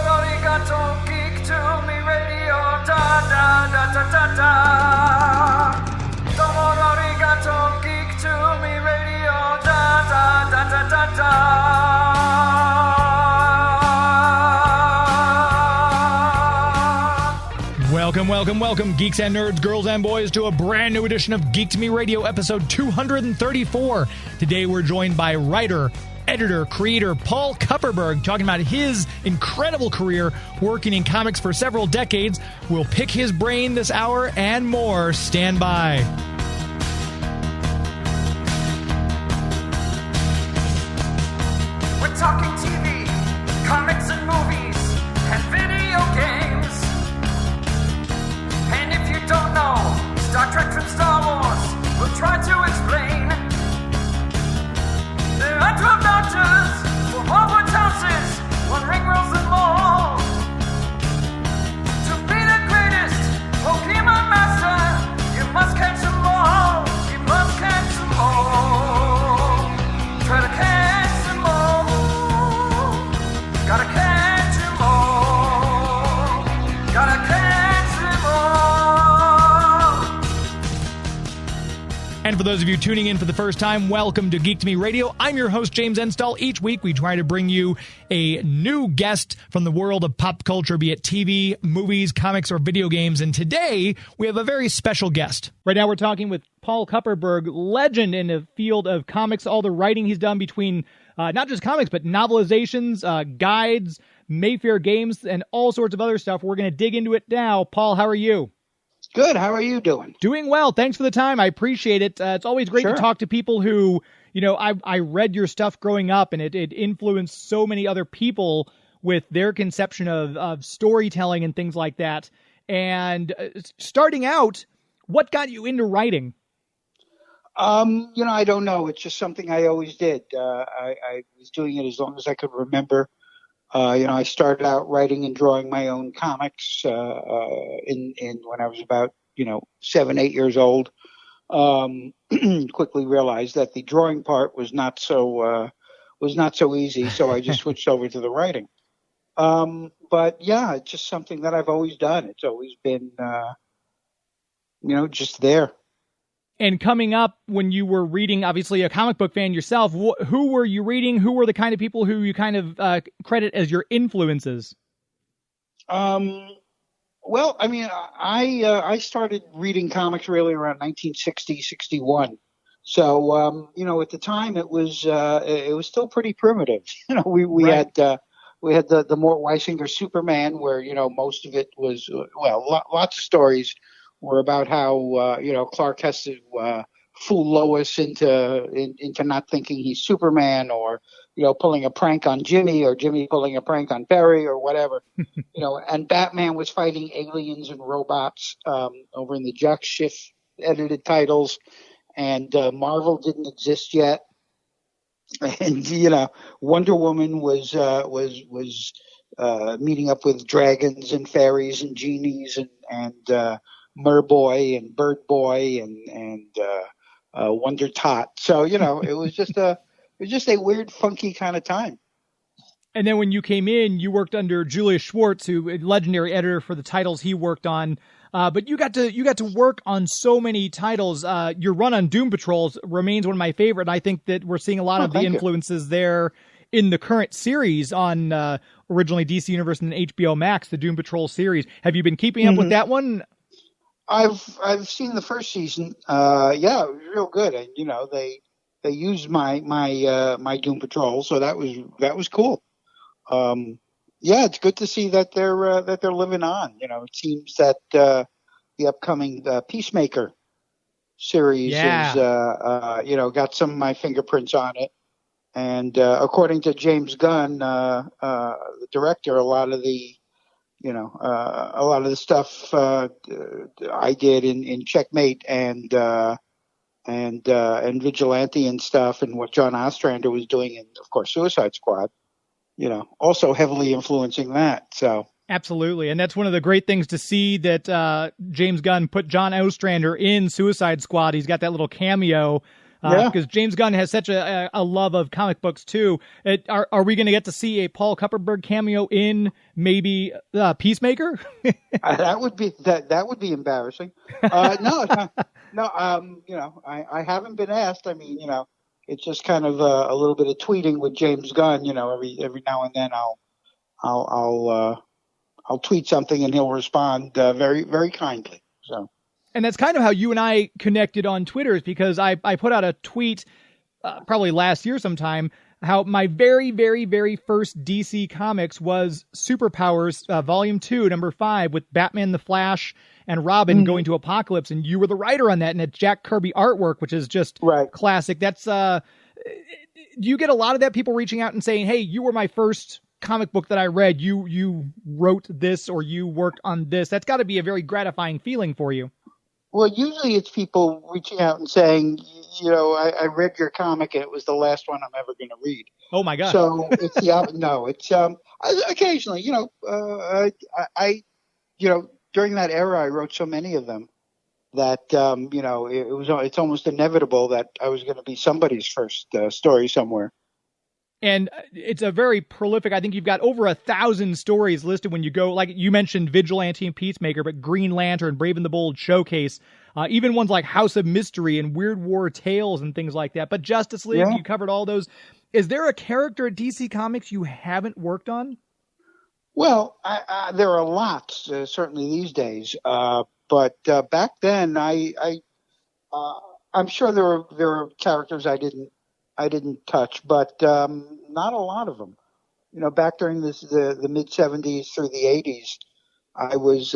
Arigato, geek to me radio, da da da da da da. Domo arigato, geek to me radio, da da da da da da. Welcome, geeks and nerds, girls and boys, to a brand new edition of Geek to Me Radio, episode 234. Today we're joined by writer, editor, creator Paul Kupperberg, talking about his incredible career working in comics for several decades. We'll pick his brain this hour and more. Stand by. We're talking TV, comics and movies, and video games. And if you don't know Star Trek from Star Wars, we'll try to explain. There are 12 doctors for Hogwarts houses, one ring rules them all. To be the greatest Pokemon master, you must catch them all. You must catch them all. Try to catch them all. Gotta catch them all. Gotta catch them all. And for those of you tuning in for the first time, welcome to Geek to Me Radio. I'm your host, James Enstall. Each week, we try to bring you a new guest from the world of pop culture, be it TV, movies, comics, or video games. And today, we have a very special guest. Right now, we're talking with Paul Kupperberg, legend in the field of comics, all the writing he's done between not just comics, but novelizations, guides, Mayfair games, and all sorts of other stuff. We're going to dig into it now. Paul, how are you? Good. How are you doing? Doing well. Thanks for the time. I appreciate it. It's always great to talk to people who, you know, I read your stuff growing up, and it influenced so many other people with their conception of storytelling and things like that. And starting out, what got you into writing? I don't know. It's just something I always did. I was doing it as long as I could remember. I started out writing and drawing my own comics in when I was about 7, 8 years old. Quickly realized that the drawing part was not so easy, so I just switched over to the writing. But yeah, it's just something that I've always done. It's always been just there. And coming up, when you were reading, obviously a comic book fan yourself, who were you reading? Who were the kind of people who you kind of credit as your influences? Well, I mean, I started reading comics really around 1960, 61. So, at the time it was still pretty primitive. We right. had the Mort Weisinger Superman, where most of it was lots of stories were about how Clark has to fool Lois into not thinking he's Superman, or pulling a prank on Jimmy, or Jimmy pulling a prank on Barry, or whatever. And Batman was fighting aliens and robots over in the Jack Schiff edited titles, and Marvel didn't exist yet. And Wonder Woman was meeting up with dragons and fairies and genies and Merboy and Bird Boy and Wonder Tot. So it was just a weird, funky kind of time. And then when you came in, you worked under Julius Schwartz, who a legendary editor for the titles he worked on. But you got to work on so many titles. Your run on Doom Patrols remains one of my favorite. I think that we're seeing a lot of the influences there in the current series on originally DC Universe and HBO Max, the Doom Patrol series. Have you been keeping up with that one? I've seen the first season. Yeah, it was real good. And they used my Doom Patrol, so that was cool. Yeah, it's good to see that they're living on. It seems that the upcoming Peacemaker series is got some of my fingerprints on it. And according to James Gunn, the director, a lot of the stuff I did in Checkmate and Vigilante and stuff, and what John Ostrander was doing in, of course, Suicide Squad, also heavily influencing that. So absolutely. And that's one of the great things to see, that James Gunn put John Ostrander in Suicide Squad. He's got that little cameo Yeah. because James Gunn has such a love of comic books too. Are we going to get to see a Paul Kupperberg cameo in maybe Peacemaker? That would be embarrassing. No, no. I haven't been asked. I mean, it's just kind of a little bit of tweeting with James Gunn. Every now and then I'll tweet something and he'll respond very, very kindly. So. And that's kind of how you and I connected on Twitter, is because I put out a tweet probably last year sometime, how my very, very, very first DC Comics was Superpowers Volume 2, number 5, with Batman, the Flash, and Robin going to Apocalypse. And you were the writer on that, and it's Jack Kirby artwork, which is just classic. That's do you get a lot of that, people reaching out and saying, hey, you were my first comic book that I read. You wrote this, or you worked on this. That's got to be a very gratifying feeling for you. Well, usually it's people reaching out and saying, I read your comic and it was the last one I'm ever going to read. Oh my God. So it's it's occasionally, during that era, I wrote so many of them that, it's almost inevitable that I was going to be somebody's first story somewhere. And it's a very prolific, I think you've got over 1,000 stories listed when you go, like you mentioned Vigilante and Peacemaker, but Green Lantern, Brave and the Bold Showcase, even ones like House of Mystery and Weird War Tales and things like that. But Justice League, you covered all those. Is there a character at DC Comics you haven't worked on? Well, there are lots, certainly these days. But back then, I'm sure there are characters I didn't touch, but not a lot of them. Back during the mid '70s through the '80s, I was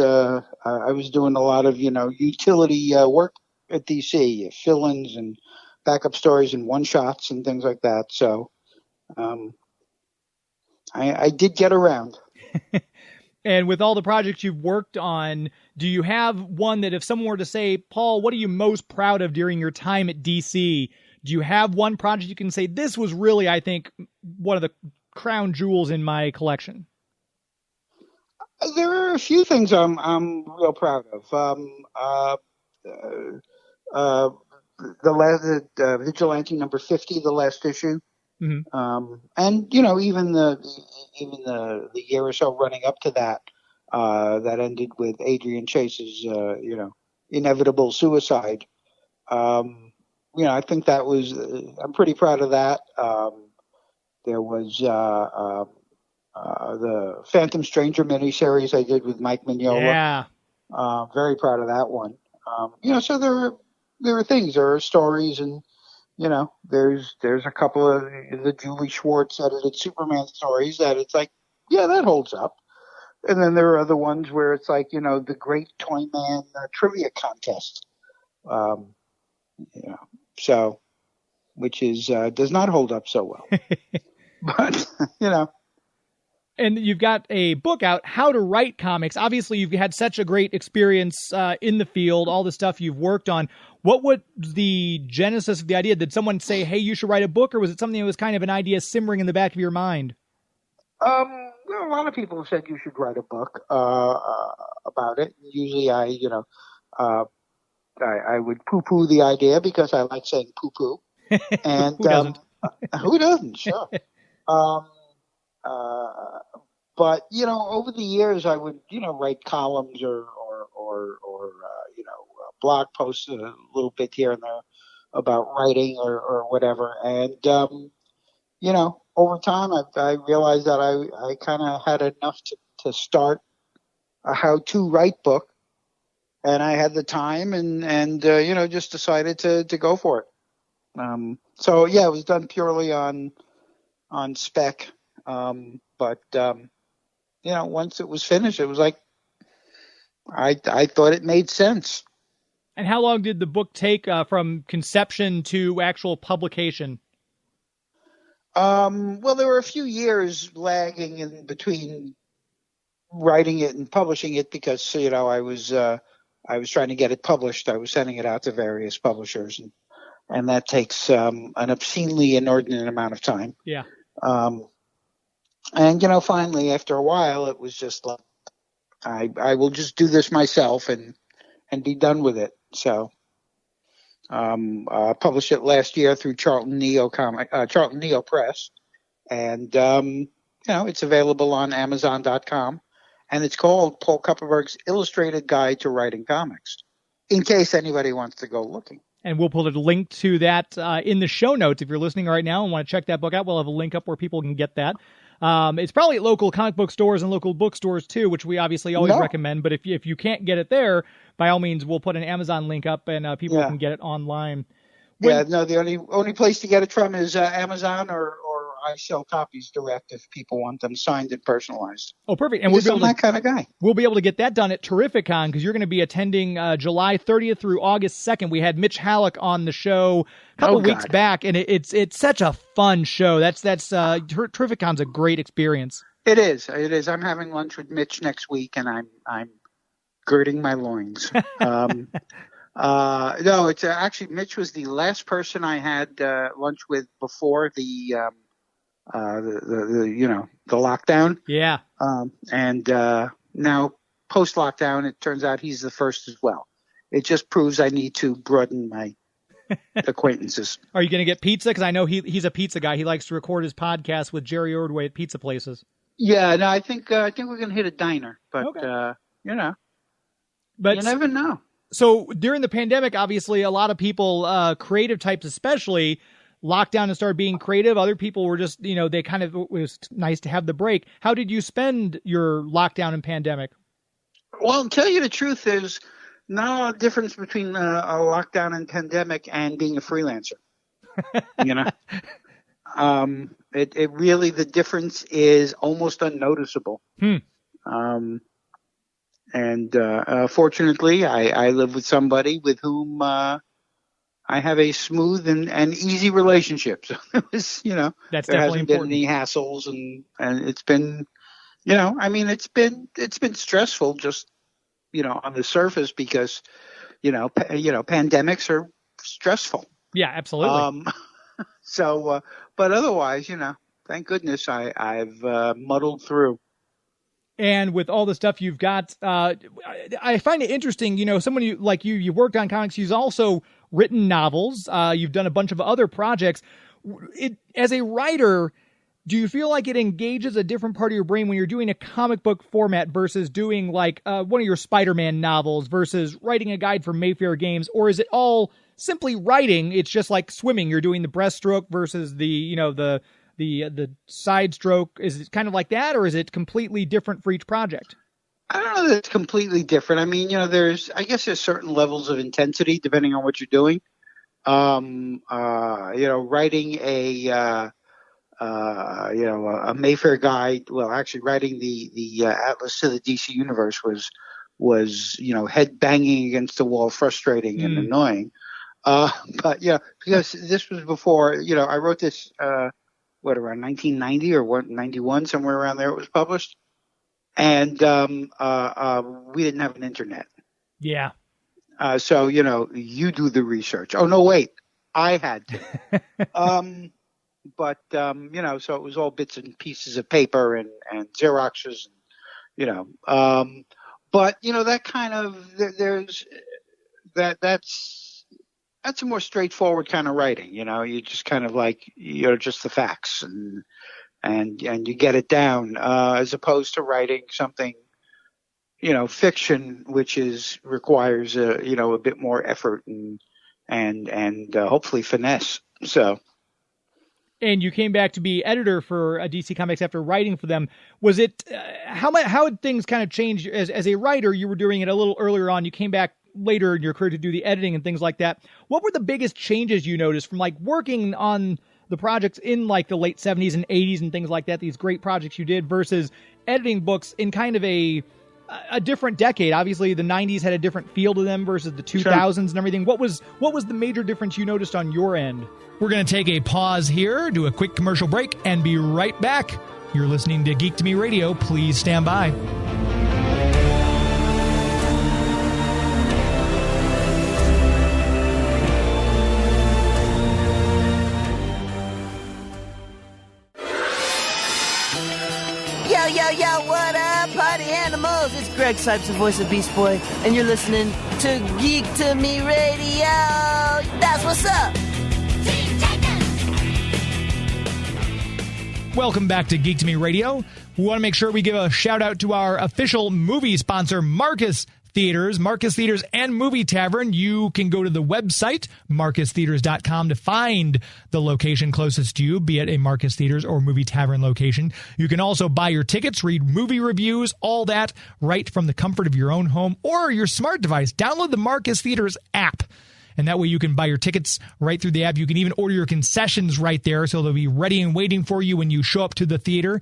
doing a lot of utility work at DC, fill-ins and backup stories and one-shots and things like that. So I did get around. And with all the projects you've worked on, do you have one that if someone were to say, Paul, what are you most proud of during your time at DC? Do you have one project you can say, this was really, I think, one of the crown jewels in my collection? There are a few things I'm real proud of. The last Vigilante number 50, the last issue, and even the year or so running up to that, that ended with Adrian Chase's inevitable suicide. I think that was, I'm pretty proud of that. There was the Phantom Stranger miniseries I did with Mike Mignola. Yeah. Very proud of that one. So there are things, there are stories, and, there's a couple of the Julie Schwartz edited Superman stories that it's like, yeah, that holds up. And then there are other ones where it's like, the Great Toyman Trivia Contest. So, which is does not hold up so well, but And you've got a book out, How to Write Comics. Obviously, you've had such a great experience in the field, all the stuff you've worked on. What was the genesis of the idea? Did someone say, "Hey, you should write a book," or was it something that was kind of an idea simmering in the back of your mind? A lot of people have said you should write a book about it. Usually, I would poo-poo the idea because I like saying poo-poo. And who doesn't? Who doesn't? Sure. But over the years, I would write columns or blog posts a little bit here and there about writing or whatever. And over time, I realized that I kind of had enough to start a how-to write book. And I had the time and just decided to go for it. So yeah, it was done purely on spec. But once it was finished, it was like, I thought it made sense. And how long did the book take from conception to actual publication? Well, there were a few years lagging in between writing it and publishing it because, I was trying to get it published. I was sending it out to various publishers, and that takes an obscenely inordinate amount of time. Yeah. And finally, after a while, it was just like, I will just do this myself and be done with it. So, Published it last year through Charlton Neo Press, and it's available on Amazon.com, and it's called Paul Kupperberg's Illustrated Guide to Writing Comics, in case anybody wants to go looking. And we'll put a link to that in the show notes. If you're listening right now and want to check that book out, we'll have a link up where people can get that. It's probably at local comic book stores and local bookstores too, which we obviously always recommend. But if you can't get it there, by all means, we'll put an Amazon link up and people can get it online. The only place to get it from is Amazon, or I sell copies direct if people want them signed and personalized. Oh, perfect. And I'm that kind of guy. We'll be able to get that done at Terrificon, because you're going to be attending July 30th through August 2nd. We had Mitch Halleck on the show a couple weeks back, and it's such a fun show. Terrificon's a great experience. It is. I'm having lunch with Mitch next week, and I'm girding my loins. No, it's actually Mitch was the last person I had lunch with before the lockdown. Yeah. And now post lockdown, it turns out he's the first as well. It just proves I need to broaden my acquaintances. Are you going to get pizza? Because I know he's a pizza guy. He likes to record his podcast with Jerry Ordway at pizza places. Yeah. No, I think we're going to hit a diner, but but you never know. So during the pandemic, obviously, a lot of people, creative types especially, locked down and started being creative. Other people were just, it was nice to have the break. How did you spend your lockdown and pandemic? Well, to tell you the truth, there's not a lot of difference between a lockdown and pandemic and being a freelancer. It really, the difference is almost unnoticeable. And fortunately, I live with somebody with whom I have a smooth and easy relationship. So it was, that's there definitely hasn't important. been any hassles, and it's been, it's been stressful just, on the surface because, pandemics are stressful. Yeah, absolutely. But otherwise, thank goodness I've muddled through. And with all the stuff you've got, I find it interesting, someone you've worked on comics, you've also written novels, you've done a bunch of other projects. As a writer, do you feel like it engages a different part of your brain when you're doing a comic book format versus doing one of your Spider-Man novels versus writing a guide for Mayfair Games? Or is it all simply writing? It's just like swimming. You're doing the breaststroke versus the side stroke. Is it kind of like that, or is it completely different for each project? I don't know that it's completely different. I mean, there's certain levels of intensity depending on what you're doing. Writing a Mayfair guide. Well, actually writing the Atlas to the DC universe was head banging against the wall, frustrating and annoying. But because this was before, I wrote this, around 1990 or 91, somewhere around there it was published. And we didn't have an internet. Yeah. So, you do the research. Oh, no, wait. I had to. So it was all bits and pieces of paper and Xeroxes, but, that kind of, there's that's a more straightforward kind of writing. You just kind of just the facts and you get it down, as opposed to writing something, fiction, which requires a bit more effort and hopefully finesse. So. And you came back to be editor for DC Comics after writing for them. Was it how had things kind of changed as a writer? You were doing it a little earlier on. You came back later in your career to do the editing and things like that. What were the biggest changes you noticed from working on the projects in the late 70s and 80s and things like that, these great projects you did, versus editing books in kind of a different decade? Obviously the 90s had a different feel to them versus the 2000s and everything. What was the major difference you noticed on your end? We're going to take a pause here, do a quick commercial break, and be right back. You're listening to Geek to Me Radio. Please stand by. Yo, what up, party animals? It's Greg Sipes, the voice of Beast Boy, and you're listening to Geek to Me Radio. what's up? Welcome back to Geek to Me Radio. We want to make sure we give a shout out to our official movie sponsor, Marcus Theaters. Marcus Theaters and Movie Tavern. You can go to the website, marcustheaters.com, to find the location closest to you, be it a Marcus Theaters or Movie Tavern location. You can also buy your tickets, read movie reviews, all that right from the comfort of your own home or your smart device. Download the Marcus Theaters app. And that way you can buy your tickets right through the app. You can even order your concessions right there, so they'll be ready and waiting for you when you show up to the theater,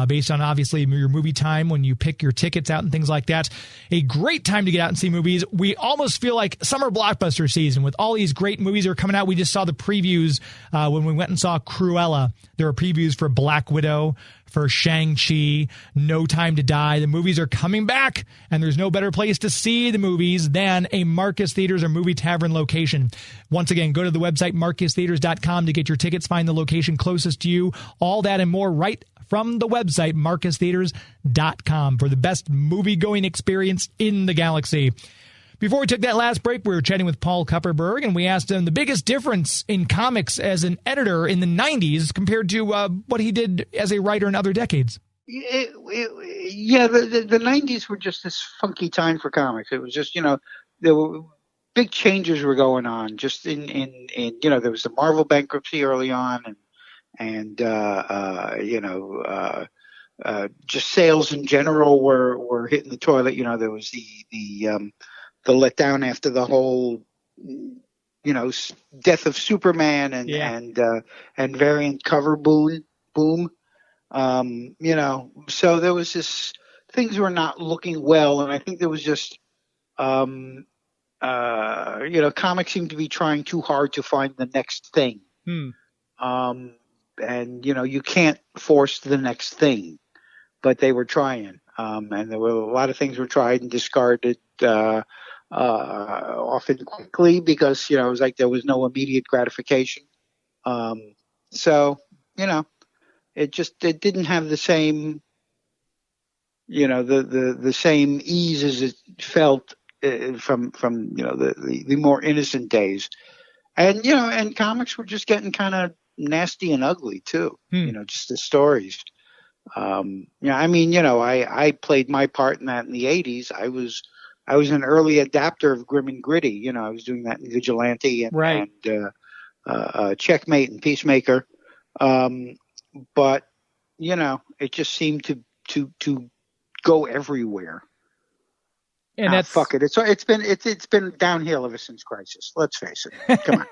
based on, obviously, your movie time when you pick your tickets out and things like that. A great time to get out and see movies. We almost feel like summer blockbuster season with all these great movies that are coming out. We just saw the previews when we went and saw Cruella. There are previews for Black Widow, for Shang-Chi, No Time to Die. The movies are coming back, and there's no better place to see the movies than a Marcus Theaters or Movie Tavern location. Once again, go to the website, marcustheaters.com, to get your tickets, find the location closest to you, all that and more right from the website, marcustheaters.com, for the best movie-going experience in the galaxy. Before we took that last break, we were chatting with Paul Kupperberg, and we asked him the biggest difference in comics as an editor in the 90s compared to what he did as a writer in other decades. The 90s were just this funky time for comics. It was just, there were big changes were going on. Just in there was the Marvel bankruptcy early on, and just sales in general were hitting the toilet. There was the letdown after the whole, death of Superman and variant cover boom. So there was this, things were not looking well. And I think there was just, comics seemed to be trying too hard to find the next thing. And, you can't force the next thing, but they were trying. And there were a lot of things were tried and discarded, often quickly because, it was like there was no immediate gratification. It didn't have the same, the same ease as it felt from the more innocent days. And comics were just getting kind of nasty and ugly too, just the stories. I played my part in that in the 80s. I was an early adapter of Grim and Gritty. I was doing that in Vigilante and Checkmate and Peacemaker. But it just seemed to go everywhere. And that's fuck it. It's been downhill ever since Crisis. Let's face it. Come on.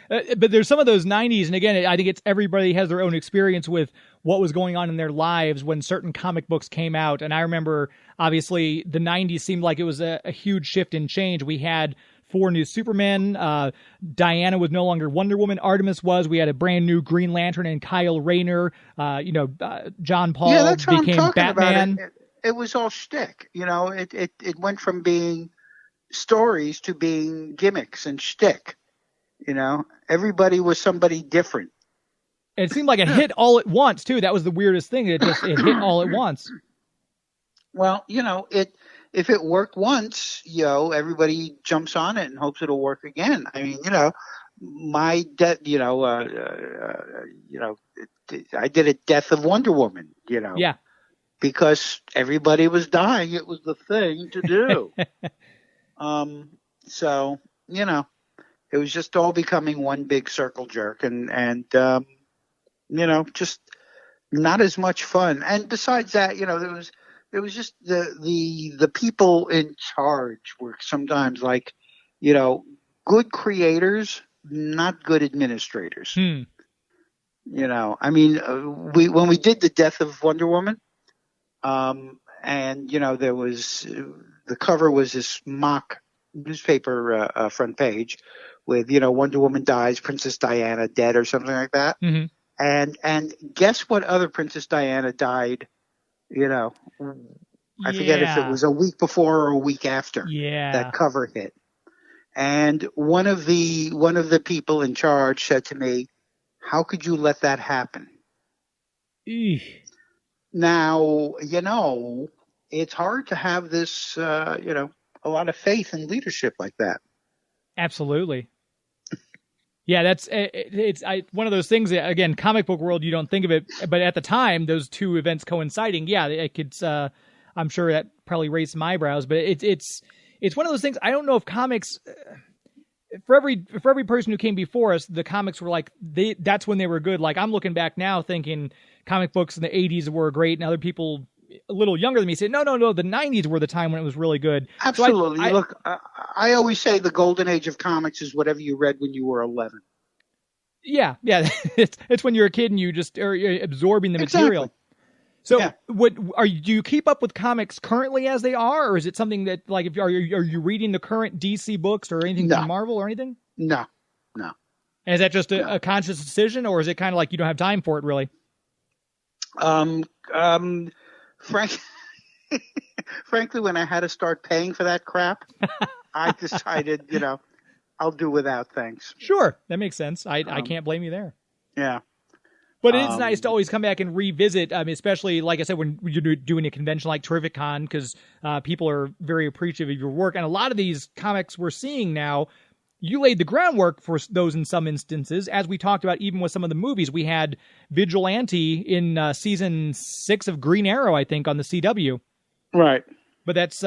But there's some of those 90s, and again, I think it's everybody has their own experience with what was going on in their lives when certain comic books came out. And I remember, obviously, the 90s seemed like it was a huge shift in change. We had 4 new Supermen. Diana was no longer Wonder Woman. Artemis was. We had a brand new Green Lantern and Kyle Rayner. John Paul became Batman. It was all shtick. It went from being stories to being gimmicks and shtick. Everybody was somebody different. It seemed like it hit all at once too. That was the weirdest thing. It hit all at once. Well, if it worked once, everybody jumps on it and hopes it'll work again. I mean, I did a Death of Wonder Woman, Yeah. Because everybody was dying. It was the thing to do. So, it was just all becoming one big circle jerk and just not as much fun. And besides that, there was just the people in charge were sometimes like, good creators, not good administrators. When we did the Death of Wonder Woman, there was the cover was this mock newspaper front page with Wonder Woman dies, Princess Diana dead or something like that. Mm-hmm. And guess what other Princess Diana died? I forget if it was a week before or a week after that cover hit. And one of the people in charge said to me, "How could you let that happen?" Eesh. Now, it's hard to have this, a lot of faith in leadership like that. Absolutely. Yeah, that's it's one of those things that, again, comic book world, you don't think of it, but at the time, those two events coinciding, yeah, it could. I'm sure that probably raised my eyebrows, but it's one of those things. I don't know if comics, for every person who came before us, the comics were like that's when they were good. Like, I'm looking back now thinking comic books in the 80s were great, and other people a little younger than me say, no, the 90s were the time when it was really good. Absolutely. So Look, I always say the golden age of comics is whatever you read when you were 11. Yeah. It's when you're a kid and you just are absorbing the material. So, Yeah. Do you keep up with comics currently as they are, or is it something that, like, are you reading the current DC books or anything from Marvel or anything? No. And is that just a conscious decision, or is it kind of like you don't have time for it, really? Frankly, when I had to start paying for that crap, I decided, I'll do without, thanks. Sure, that makes sense. I can't blame you there. Yeah. But it is nice to always come back and revisit, especially, like I said, when you're doing a convention like Terrificon, because people are very appreciative of your work. And a lot of these comics we're seeing now, you laid the groundwork for those in some instances. As we talked about, even with some of the movies, we had Vigilante in season 6 of Green Arrow, I think, on the CW. Right. But that's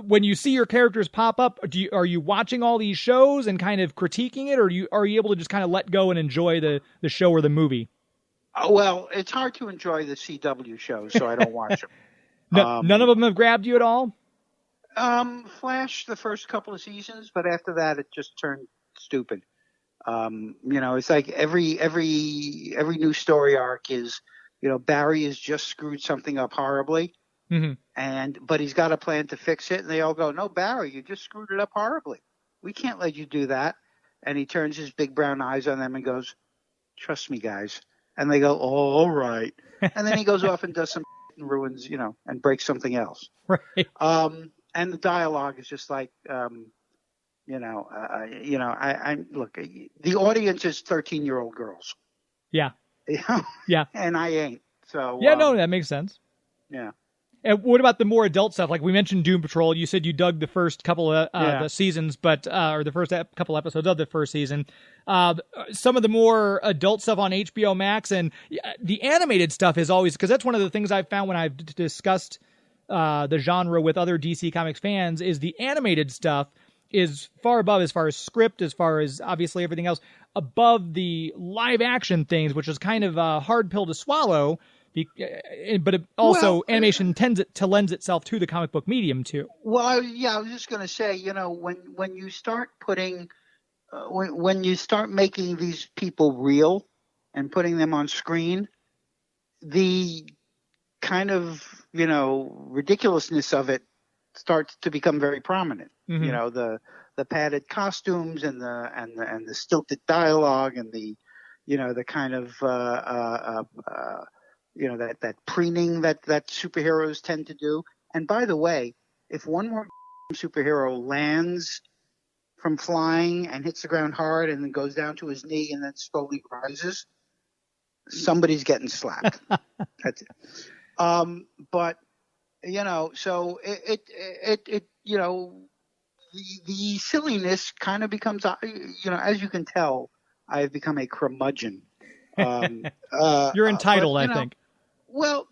when you see your characters pop up. Are you watching all these shows and kind of critiquing it, or are you able to just kind of let go and enjoy the show or the movie? Well, it's hard to enjoy the CW shows, so I don't watch them. None of them have grabbed you at all? Flash the first couple of seasons, but after that, it just turned stupid. It's like every new story arc is, Barry has just screwed something up horribly, but he's got a plan to fix it, and they all go, "No, Barry, you just screwed it up horribly. We can't let you do that." And he turns his big brown eyes on them and goes, "Trust me, guys." And they go, "Oh, all right." And then he goes off and does some and ruins, and breaks something else. Right. And the dialogue is just like, I look, the audience is 13-year-old girls. Yeah. Yeah. And I ain't. So. Yeah, no, that makes sense. Yeah. And what about the more adult stuff? Like we mentioned Doom Patrol. You said you dug the first couple of the seasons, but or the first couple episodes of the first season. Some of the more adult stuff on HBO Max and the animated stuff is always, because that's one of the things I've found when I've discussed the genre with other DC Comics fans, is the animated stuff is far above, as far as script, as far as obviously everything else, above the live action things, which is kind of a hard pill to swallow. But animation tends to lends itself to the comic book medium too. Well, I was just going to say, when you start putting, when you start making these people real and putting them on screen, the kind of ridiculousness of it starts to become very prominent. The padded costumes and the stilted dialogue and the kind of that preening that superheroes tend to do. And by the way, if one more superhero lands from flying and hits the ground hard and then goes down to his knee and then slowly rises, somebody's getting slapped. That's it. But so the silliness kind of becomes, as you can tell, I've become a curmudgeon. You're entitled, I think. Well,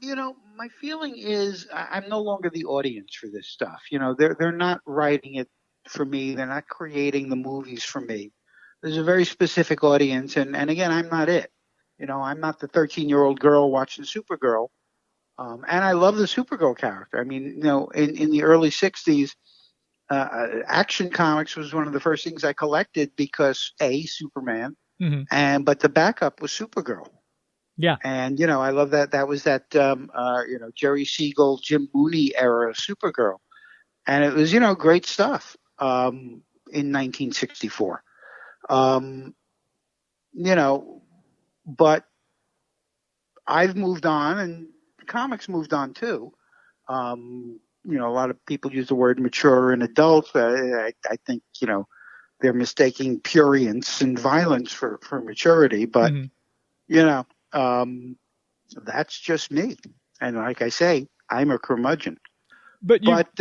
my feeling is I'm no longer the audience for this stuff. They're not writing it for me. They're not creating the movies for me. There's a very specific audience, and again, I'm not it. I'm not the 13-year-old girl watching Supergirl. And I love the Supergirl character. I mean, in the early 60s, Action Comics was one of the first things I collected because, Superman, but the backup was Supergirl. Yeah. And, I love that. That was that, Jerry Siegel, Jim Mooney era Supergirl. And it was, great stuff in 1964. But I've moved on and comics moved on too. A lot of people use the word mature and adult. I think, they're mistaking prurience and violence for maturity. But, that's just me. And like I say, I'm a curmudgeon. I've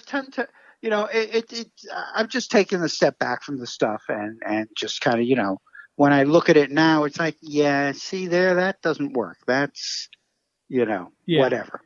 tend to, I've just taken a step back from the stuff and just kind of, when I look at it now, it's like, yeah, see there, that doesn't work. That's, whatever.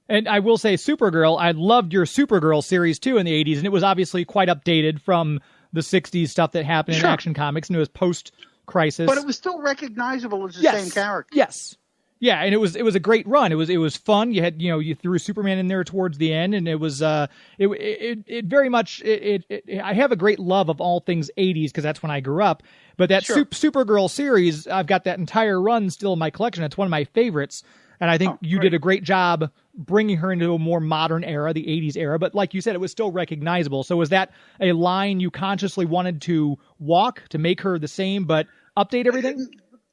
And I will say Supergirl, I loved your Supergirl series too in the 80s, and it was obviously quite updated from the 60s stuff that happened in Action Comics, and it was post-crisis. But it was still recognizable as the same character. Yes. Yeah, and it was a great run. It was fun. You had you threw Superman in there towards the end, and it was it very much I have a great love of all things 80s because that's when I grew up. But that Supergirl series, I've got that entire run still in my collection. It's one of my favorites, and I think you did a great job bringing her into a more modern era, the 80s era. But like you said, it was still recognizable. So was that a line you consciously wanted to walk to make her the same, but update everything?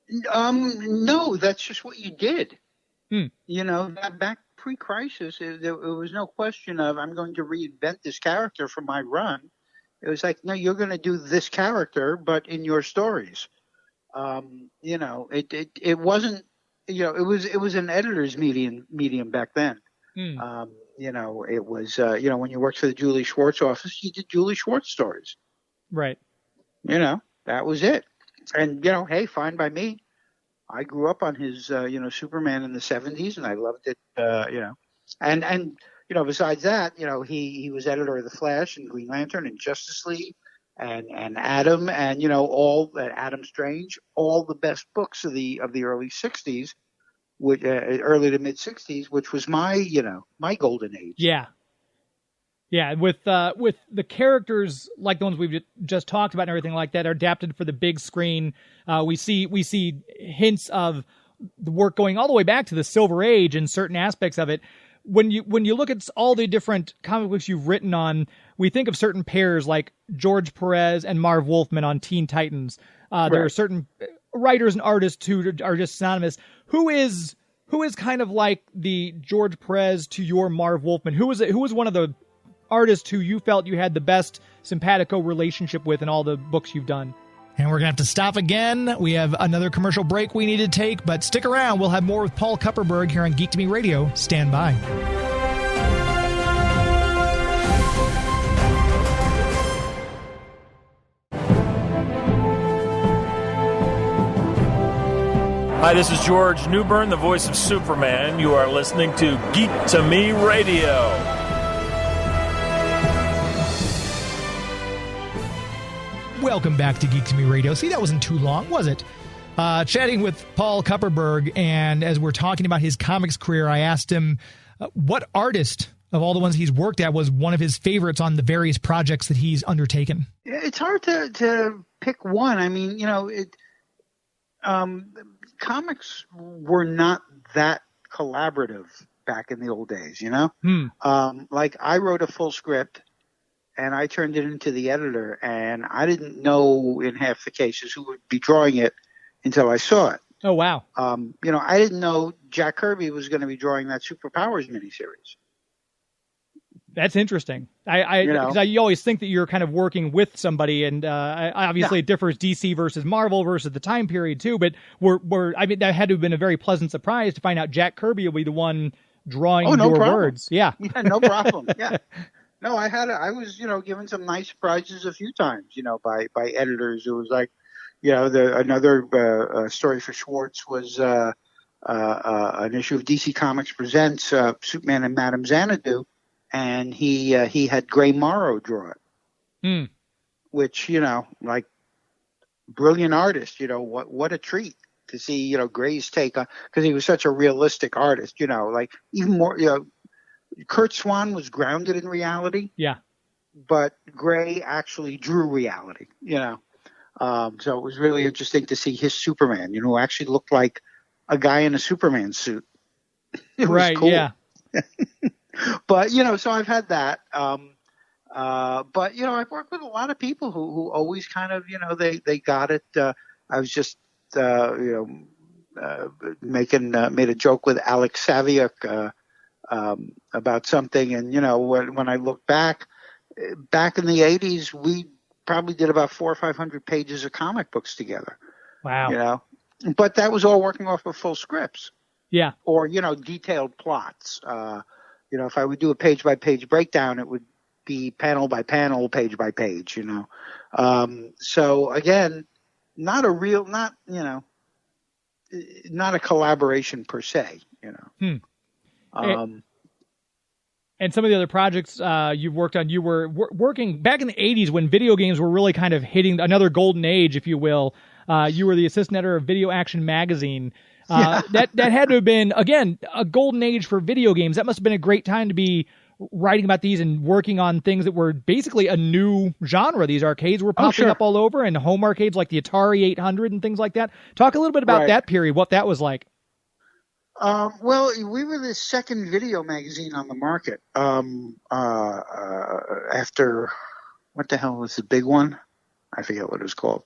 No, that's just what you did. Hmm. Back pre-crisis, there was no question of I'm going to reinvent this character for my run. It was like, no, you're going to do this character, but in your stories. It wasn't. It was an editor's medium back then. Hmm. It was when you worked for the Julie Schwartz office, you did Julie Schwartz stories. Right. That was it. And, hey, fine by me. I grew up on his, Superman in the 70s, and I loved it, And besides that, he was editor of The Flash and Green Lantern and Justice League and Atom and, all Adam Strange, all the best books of the early 60s, which, early to mid 60s, which was my golden age. Yeah. Yeah, with the characters like the ones we've just talked about and everything like that are adapted for the big screen. We see hints of the work going all the way back to the Silver Age in certain aspects of it. When you look at all the different comic books you've written on, we think of certain pairs like George Perez and Marv Wolfman on Teen Titans. There are certain writers and artists who are just synonymous. Who is kind of like the George Perez to your Marv Wolfman? Who was one of the artist who you felt you had the best simpatico relationship with in all the books you've done? And we're going to have to stop again. We have another commercial break we need to take, but stick around. We'll have more with Paul Kupperberg here on Geek to Me Radio. Stand by. Hi, this is George Newbern, the voice of Superman. You are listening to Geek to Me Radio. Welcome back to Geek to Me Radio. See, that wasn't too long, was it? Chatting with Paul Kupperberg, and as we're talking about his comics career, I asked him what artist of all the ones he's worked at was one of his favorites on the various projects that he's undertaken. It's hard to pick one. I mean, comics were not that collaborative back in the old days, Like I wrote a full script and I turned it into the editor, and I didn't know in half the cases who would be drawing it until I saw it. Oh, wow. I didn't know Jack Kirby was going to be drawing that Superpowers miniseries. That's interesting. You always think that you're kind of working with somebody, and obviously it differs DC versus Marvel versus the time period too. But that had to have been a very pleasant surprise to find out Jack Kirby will be the one drawing your words. Yeah, no problem. Yeah. No, I was, given some nice surprises a few times, by editors. It was like, another story for Schwartz was an issue of DC Comics Presents Superman and Madame Xanadu, and he had Gray Morrow draw it, which like brilliant artist. What a treat to see Gray's take on, because he was such a realistic artist. Like even more Kurt Swan was grounded in reality. Yeah. But Gray actually drew reality, So it was really interesting to see his Superman, who actually looked like a guy in a Superman suit. It was cool. Yeah. But, so I've had that. But, I've worked with a lot of people who always kind of, they got it. I was just, made a joke with Alex Saviuk, about something, and when I look back in the 80s, we probably did about 400 or 500 pages of comic books together. Wow. But that was all working off of full scripts. Yeah. Or detailed plots. If I would do a page by page breakdown, it would be panel by panel, page by page, you know. So again, not a collaboration per se, you know. And some of the other projects you've worked on, you were working back in the 80s when video games were really kind of hitting another golden age, if you will. You were the assistant editor of Video Action Magazine. That had to have been, again, a golden age for video games. That must have been a great time to be writing about these and working on things that were basically a new genre. These arcades were popping up all over, and home arcades like the Atari 800 and things like that. Talk a little bit about that period, what that was like. Well, we were the second video magazine on the market. After, what the hell was the big one? I forget what it was called.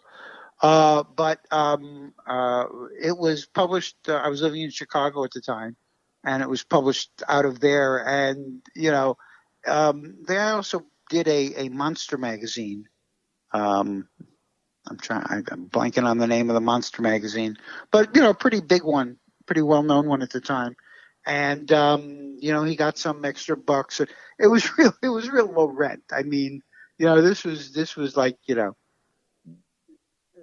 But it was published, I was living in Chicago at the time, and it was published out of there. And, you know, they also did a monster magazine. I'm blanking on the name of the monster magazine, but, you know, a pretty big one. Pretty well-known one at the time, and you know, he got some extra bucks. It was real low rent. I mean, you know, this was like, you know,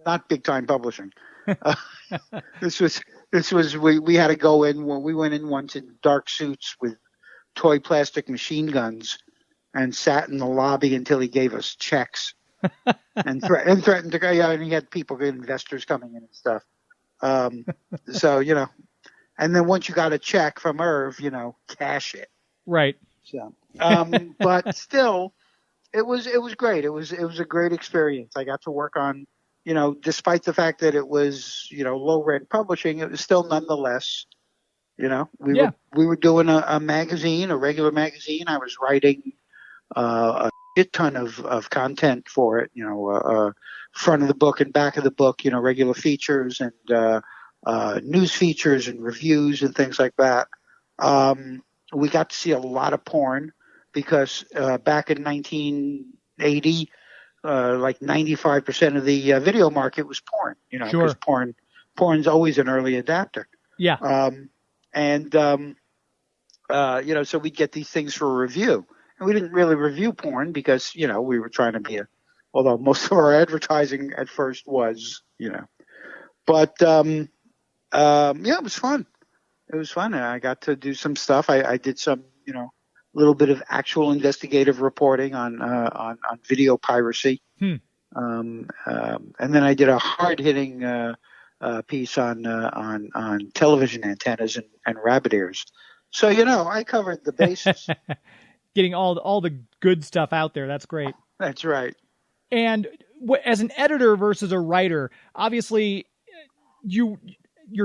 not big time publishing. This was we had to go in. We went in once in dark suits with toy plastic machine guns and sat in the lobby until he gave us checks and threatened to go. Yeah, and he had people, investors coming in and stuff. So, you know. And then once you got a check from Irv, you know, cash it. Right. So, but still, it was great. It was a great experience. I got to work on, you know, despite the fact that it was, you know, low rent publishing, it was still nonetheless, you know, we were doing a magazine, a regular magazine. I was writing a shit ton of content for it, you know, front of the book and back of the book, you know, regular features and news features and reviews and things like that. We got to see a lot of porn because back in 1980, like 95% of the video market was porn, you know, because porn's always an early adapter. Yeah. You know, so we'd get these things for a review. And we didn't really review porn because, you know, we were trying to be although most of our advertising at first was, you know. But yeah, it was fun. It was fun. I got to do some stuff. I did some, you know, little bit of actual investigative reporting on video piracy. And then I did a hard-hitting piece on television antennas and rabbit ears. So, you know, I covered the bases. Getting all the good stuff out there. That's great. That's right. And as an editor versus a writer, obviously your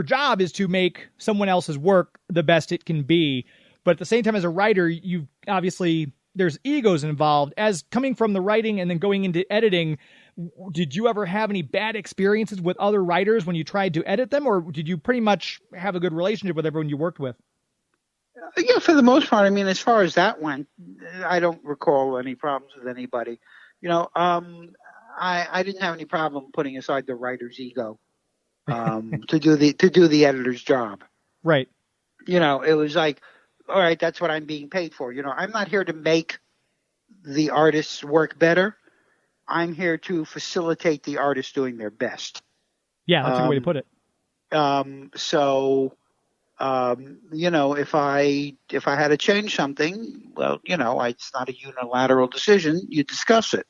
job is to make someone else's work the best it can be. But at the same time, as a writer, you obviously, there's egos involved. As coming from the writing and then going into editing, did you ever have any bad experiences with other writers when you tried to edit them, or did you pretty much have a good relationship with everyone you worked with? Yeah, for the most part. I mean, as far as that went, I don't recall any problems with anybody. You know, I didn't have any problem putting aside the writer's ego to do the editor's job. Right. You know, it was like, all right, that's what I'm being paid for. You know, I'm not here to make the artist's work better. I'm here to facilitate the artist doing their best. Yeah, that's a good way to put it. You know, if I had to change something, well, you know, it's not a unilateral decision. You discuss it.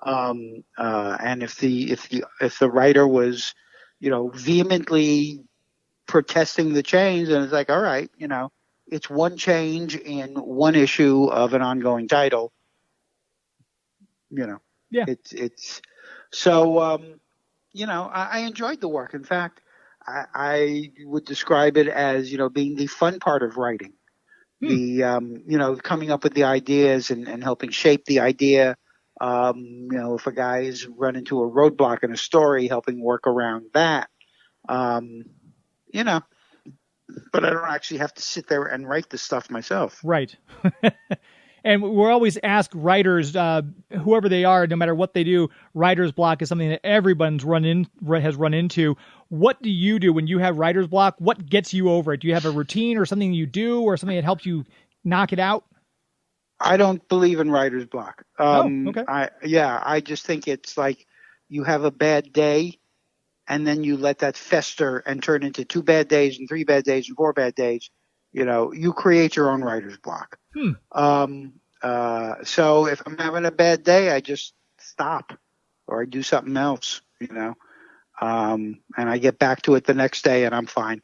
And if the writer was, you know, vehemently protesting the change, then it's like, all right, you know, it's one change in one issue of an ongoing title. You know, yeah. It's so. You know, I enjoyed the work. In fact, I would describe it as, you know, being the fun part of writing. You know, coming up with the ideas and helping shape the idea. You know, if a guy's run into a roadblock in a story, helping work around that. You know, but I don't actually have to sit there and write this stuff myself. Right. And we're always asked writers, whoever they are, no matter what they do, writer's block is something that everyone's has run into. What do you do when you have writer's block? What gets you over it? Do you have a routine or something you do or something that helps you knock it out? I don't believe in writer's block. Okay. I just think it's like you have a bad day, and then you let that fester and turn into 2 bad days and 3 bad days and 4 bad days. You create your own writer's block. So if I'm having a bad day, I just stop or I do something else, and I get back to it the next day and I'm fine.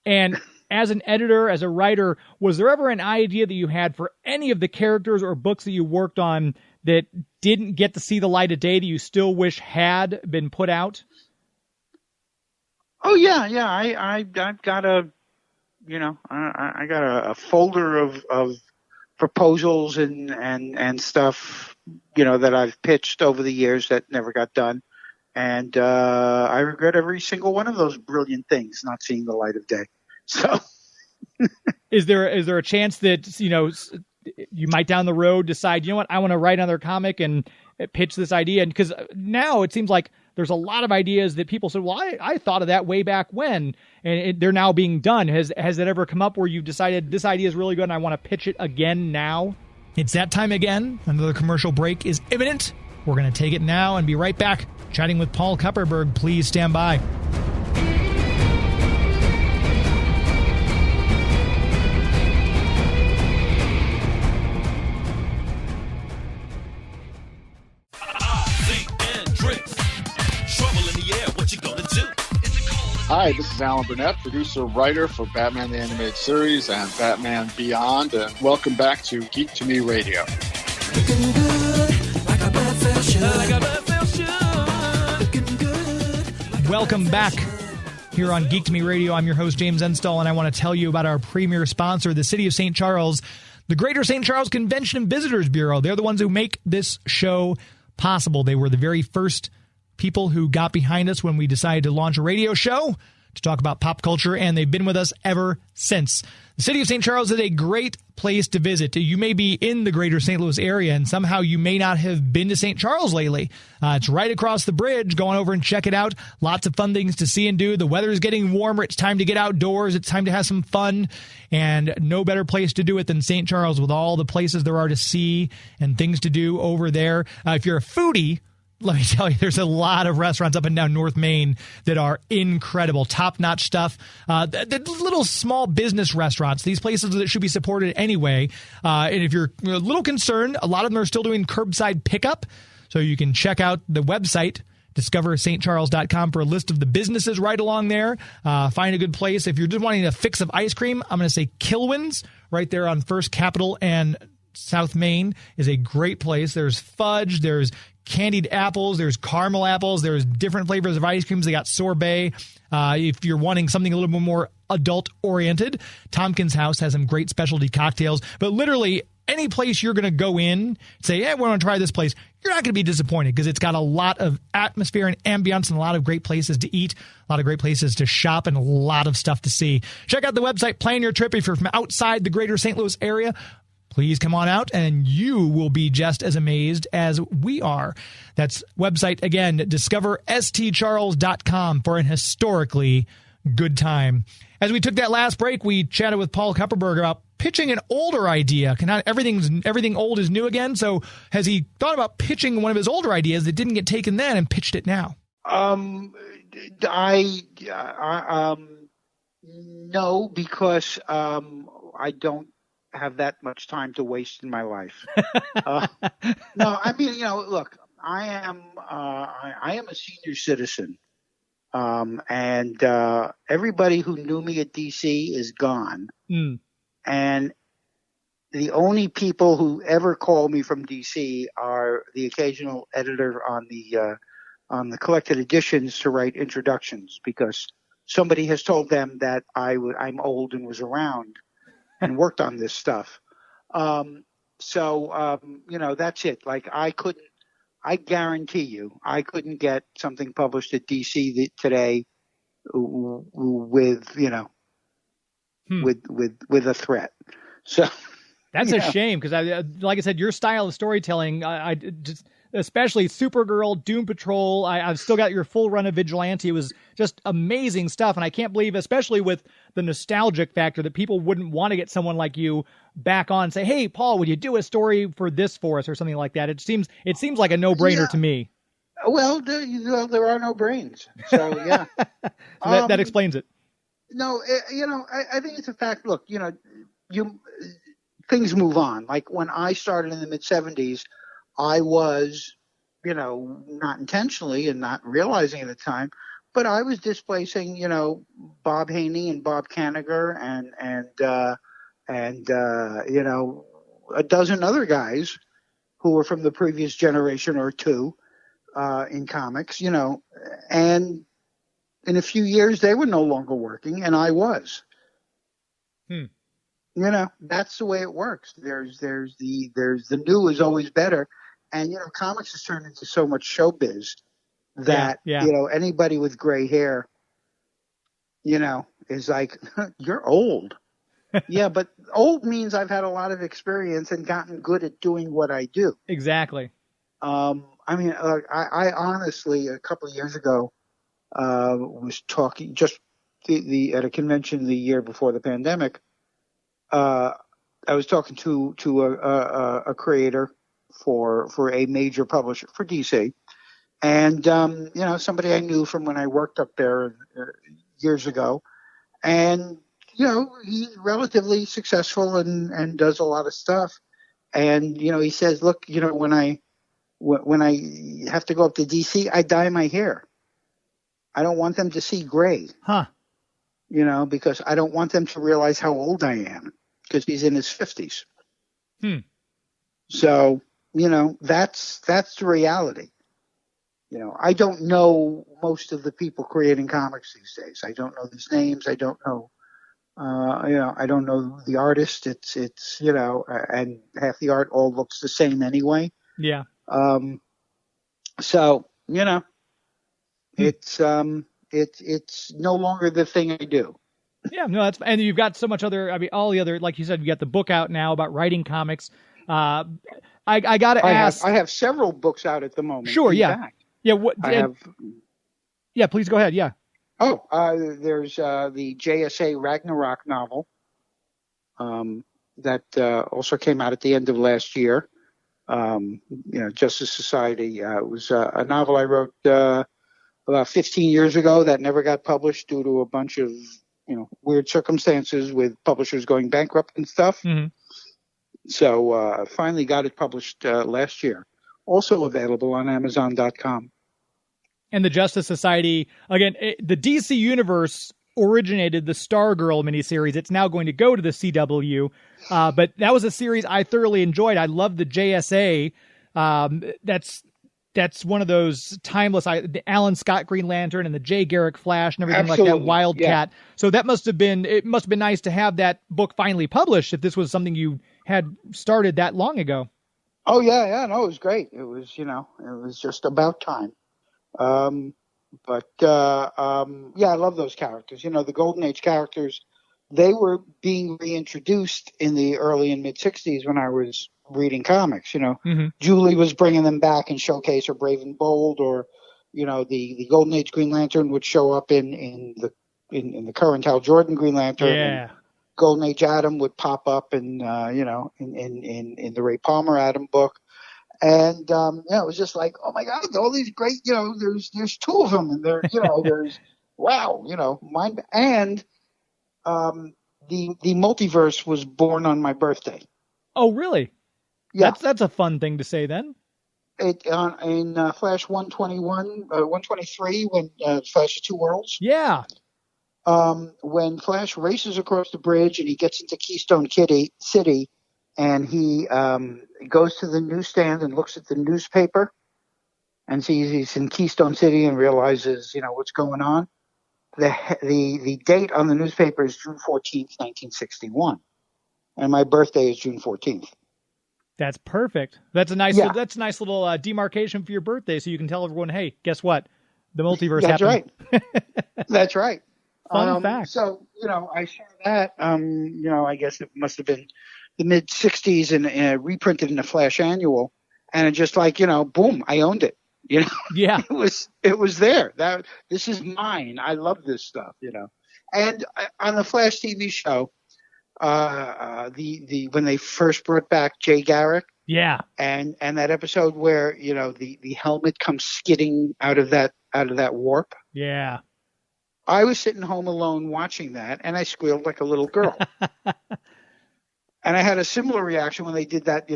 And as an editor, as a writer, was there ever an idea that you had for any of the characters or books that you worked on that didn't get to see the light of day that you still wish had been put out? Oh yeah. I've got I got a folder of proposals and stuff, that I've pitched over the years that never got done. And I regret every single one of those brilliant things not seeing the light of day. So is there a chance that, you might down the road decide, what, I want to write another comic and pitch this idea? And because now it seems like there's a lot of ideas that people said, well, I thought of that way back when, and they're now being done. Has it ever come up where you've decided this idea is really good and I want to pitch it again now? It's that time again. Another commercial break is imminent. We're going to take it now and be right back chatting with Paul Kupperberg. Please stand by. Hi, this is Alan Burnett, producer, writer for Batman the Animated Series and Batman Beyond, and welcome back to Geek to Me Radio. Welcome back here on Geek to Me Radio. I'm your host, James Enstall, and I want to tell you about our premier sponsor, the City of St. Charles, the Greater St. Charles Convention and Visitors Bureau. They're the ones who make this show possible. They were the very first people who got behind us when we decided to launch a radio show to talk about pop culture, and they've been with us ever since. The City of St. Charles is a great place to visit. You may be in the greater St. Louis area, and somehow you may not have been to St. Charles lately. It's right across the bridge. Go on over and check it out. Lots of fun things to see and do. The weather is getting warmer. It's time to get outdoors. It's time to have some fun, and no better place to do it than St. Charles with all the places there are to see and things to do over there. If you're a foodie, let me tell you, there's a lot of restaurants up and down North Main that are incredible, top-notch stuff. The little small business restaurants, these places that should be supported anyway. And if you're a little concerned, a lot of them are still doing curbside pickup. So you can check out the website, discoverstcharles.com, for a list of the businesses right along there. Find a good place. If you're just wanting a fix of ice cream, I'm going to say Kilwin's right there on First Capitol and South Main is a great place. There's fudge, there's candied apples, there's caramel apples, there's different flavors of ice creams. They got sorbet. If you're wanting something a little bit more adult oriented, Tompkins House has some great specialty cocktails. But literally any place you're going to go in, say, hey, we're going to try this place, you're not going to be disappointed because it's got a lot of atmosphere and ambiance and a lot of great places to eat, a lot of great places to shop, and a lot of stuff to see. Check out the website, plan your trip. If you're from outside the greater St. Louis area, please come on out, and you will be just as amazed as we are. That's website, again, discoverstcharles.com for an historically good time. As we took that last break, we chatted with Paul Kupperberg about pitching an older idea. Everything old is new again. So has he thought about pitching one of his older ideas that didn't get taken then and pitched it now? No, because I don't have that much time to waste in my life. No, I mean, look, I am a senior citizen, and everybody who knew me at DC is gone, and the only people who ever call me from DC are the occasional editor on the collected editions to write introductions, because somebody has told them that I'm old and was around and worked on this stuff. So that's it. Like I guarantee you, I couldn't get something published at DC today with a threat. So that's a shame, because like I said, your style of storytelling, especially Supergirl, Doom Patrol. I've still got your full run of Vigilante. It was just amazing stuff, and I can't believe, especially with the nostalgic factor, that people wouldn't want to get someone like you back on and say, hey, Paul, would you do a story for this for us or something like that? It seems like a no-brainer to me. Well, there are no brains, so yeah. So that explains it. No, I think it's a fact. Look, things move on. Like when I started in the mid-'70s, I was, not intentionally and not realizing at the time, but I was displacing, Bob Haney and Bob Kanigher and a dozen other guys who were from the previous generation or two in comics, and in a few years they were no longer working and I was. That's the way it works. There's the new is always better. And, comics has turned into so much showbiz that, anybody with gray hair, is like, you're old. Yeah, but old means I've had a lot of experience and gotten good at doing what I do. Exactly. I honestly, a couple of years ago, was talking just at a convention the year before the pandemic. I was talking to a creator for a major publisher for DC, and somebody I knew from when I worked up there years ago, and he's relatively successful and does a lot of stuff, and he says, look, when I have to go up to DC, I dye my hair. I don't want them to see gray, because I don't want them to realize how old I am, because he's in his 50s. So, that's the reality. I don't know most of the people creating comics these days. I don't know these names. I don't know, I don't know the artist. It's and half the art all looks the same anyway. Yeah. So, it's no longer the thing I do. Yeah, no, and you've got so much other, all the other, like you said, you got the book out now about writing comics. I got to ask. I have several books out at the moment. Sure, yeah. Fact. Yeah, Yeah, please go ahead, yeah. Oh, there's the JSA Ragnarok novel that also came out at the end of last year. Justice Society. It was a novel I wrote about 15 years ago that never got published due to a bunch of weird circumstances with publishers going bankrupt and stuff. Mm-hmm. So finally got it published last year. Also available on Amazon.com. And the Justice Society, again, the DC Universe originated the Stargirl miniseries. It's now going to go to the CW. But that was a series I thoroughly enjoyed. I love the JSA. That's one of those timeless, the Alan Scott Green Lantern and the Jay Garrick Flash and everything like that, Wildcat. Yeah. So it must have been nice to have that book finally published if this was something you had started that long ago. Oh, yeah, no, it was great. It was, it was just about time. I love those characters. The Golden Age characters, they were being reintroduced in the early and mid 60s when I was reading comics. Mm-hmm. Julie was bringing them back in Showcase or Brave and Bold, or, the Golden Age Green Lantern would show up in the current Hal Jordan Green Lantern. Yeah. Golden Age Adam would pop up in the Ray Palmer Adam book. And, it was just like, oh my God, all these great, there's two of them, and there's, wow, mine. And, the multiverse was born on my birthday. Oh, really? Yeah. That's a fun thing to say then. In Flash 123, when Flash of Two Worlds. Yeah. When Flash races across the bridge and he gets into Keystone City, and he goes to the newsstand and looks at the newspaper and sees he's in Keystone City and realizes, what's going on. The date on the newspaper is June 14th, 1961. And my birthday is June 14th. That's perfect. That's a nice little demarcation for your birthday, so you can tell everyone, hey, guess what? The multiverse happened. That's right. That's right. Fun fact. So, I saw that. I guess it must have been the mid 60s and reprinted in the Flash Annual. And it just like, boom, I owned it. Yeah. It was there. This is mine. I love this stuff. And on the Flash TV show, when they first brought back Jay Garrick, Yeah. and that episode where the helmet comes skidding out of that warp. Yeah. I was sitting home alone watching that, and I squealed like a little girl. And I had a similar reaction when they did that,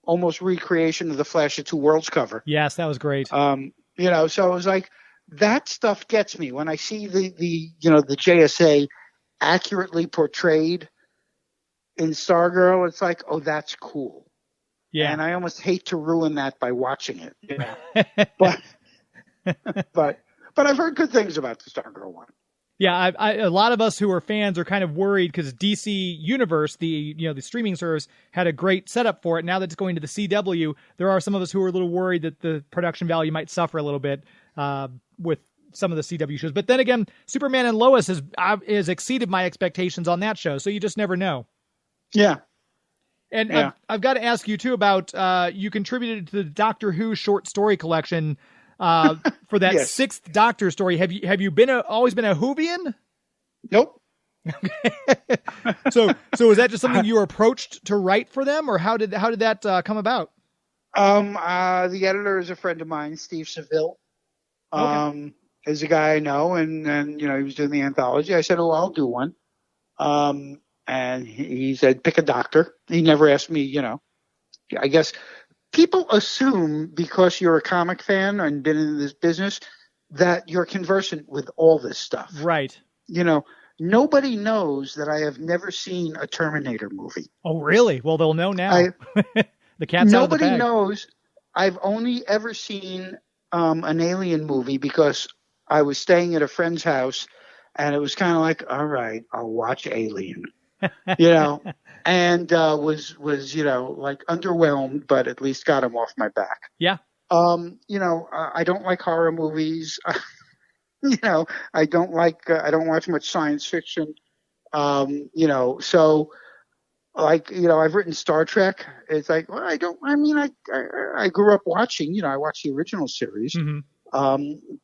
almost recreation of the Flash of Two Worlds cover. Yes, that was great. So it was like, that stuff gets me when I see the JSA accurately portrayed in Stargirl. It's like, oh, that's cool. Yeah. And I almost hate to ruin that by watching it. But I've heard good things about the Stargirl one. Yeah, a lot of us who are fans are kind of worried because DC Universe, the streaming service, had a great setup for it. Now that it's going to the CW, there are some of us who are a little worried that the production value might suffer a little bit with some of the CW shows. But then again, Superman and Lois has exceeded my expectations on that show, so you just never know. Yeah. And Yeah. I've got to ask you too about you contributed to the Doctor Who short story collection. For that Yes. sixth Doctor story, have you always been a Whovian? Nope. So is that just something you were approached to write for them, or how did that come about? The editor is a friend of mine, Steve Seville. Is a guy I know, and he was doing the anthology. I said, "Oh, I'll do one." And he said, "Pick a doctor." He never asked me, I guess. People assume because you're a comic fan and been in this business that you're conversant with all this stuff. Right. Nobody knows that I have never seen a Terminator movie. Oh, really? Well, they'll know now. The cat's out of the bag. Nobody knows. I've only ever seen an Alien movie because I was staying at a friend's house, and it was kind of like, all right, I'll watch Alien. And was like underwhelmed, but at least got him off my back. Yeah. I don't like horror movies. I don't watch much science fiction. So like, I've written Star Trek. It's like, well, I grew up watching, I watched the original series. Mm-hmm.